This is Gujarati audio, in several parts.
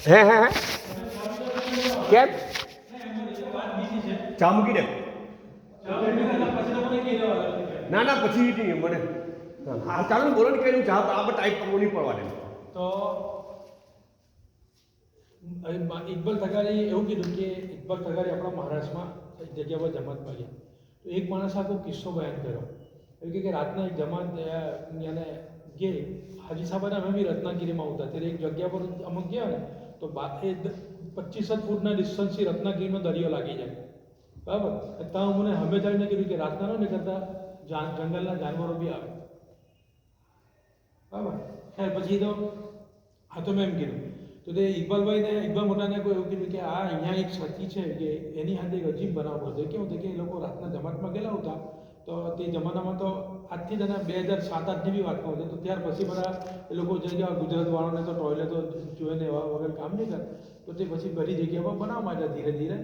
હે હે હે કેમ ચા મૂકી દે ના ના પછી નહીં મને હા ચાલો ને બોલો ને કઈ ચા આપણે ટાઈપ કરવો નહીં પડવા દે તો ઇકબાલ તગારી એવું કીધું કે ઇકબાલ તગારી આપણા મહારાષ્ટ્રમાં એક જગ્યા પર જમાત પાડ્યા તો એક માણસ આખો કિસ્સો બયાન કર્યો એવું કે રાતના એક જમાત યાને ગે હાજી સાહેબ અમે બી રત્નાગીરીમાં આવતા ત્યારે એક જગ્યા પર અમુક ગયા ને તો એ 25 ફૂટના ડિસ્ટન્સથી રત્નાગીરીનો દરિયો લાગી જાય બરાબર ત્યાં મને હંમેશા એમને કીધું કે રાતના ન નીકળતા જંગલના જાનવરો બી આવે બરાબર ખેર પછી તો હા તો મેં એમ કીધું તો તે ઇકબાલ મોટાને કોઈ એવું કીધું કે આ અહીંયા એક સાથી છે કે એની સાથે એક અજીબ બનાવ હતો કેવું હતું કે એ લોકો રાતના જમાતમાં ગયેલા હતા તો તે જમાનામાં તો આજથી જ 2007-8ની બી વાત કરું તો ત્યાર પછી બધા એ લોકો જે ગુજરાતવાળાને તો ટોયલેટો જોઈને એવા વગર કામ નહીં કરે તો તે પછી બધી જગ્યા પર બનાવવા માંડ્યા ધીરે ધીરે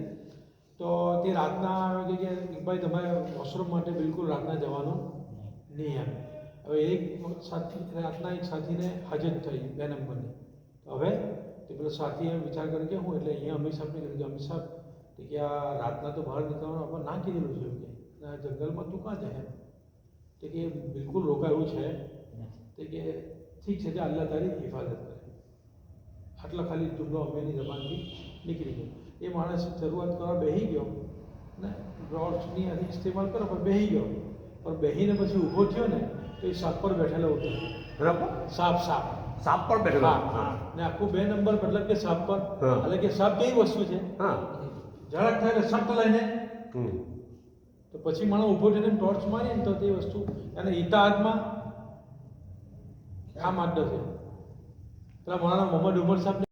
તો તે રાતના કે ભાઈ તમારે વોશરૂમ માટે બિલકુલ રાતના જવાનું નહીં એમ હવે એક સાથી રાતના એક સાથીને હાજત થઈ 2 નંબરની તો હવે તે પેલો સાથીએ વિચાર કર્યો કે હું એટલે અહીંયા અમીર સાહેબને કીધું કે અમીર સાહેબ કે આ રાતના તો બહાર નીકળવાનું આપણે ના કીધેલું છે એવું કે જંગલમાં તું કાં જાય તે કે બિલકુલ રોકાયું છે તે કે ઠીક છે જે અલ્લાહ તારી હિફાજત કરે આટલા ખાલી જુમલો અમેની જબાનથી નીકળી ગયો એ માણસ શરૂઆત કરવા બેસી ગયો ને રોડની ઇસ્તેમાલ કરો પણ બેસી ગયો પણ બેસીને પછી ઊભો થયો ને તો એ સાપ પર બેઠેલો હતો બરાબર સાપ પર બેઠેલો હા ને આખું 2 નંબર મતલબ કે સાપ પર એટલે કે સાપ કેવી વસ્તુ છે હા ઝડપ થાય એટલે સટ લઈને તો પછી માણસ ઊભો થઈને ટોર્ચ મારી ને તો તે વસ્તુ અને ઈટા હાથમાં આ માડ્ડો છે પેલા મારા મોહમ્મદ ઉમર સાહેબ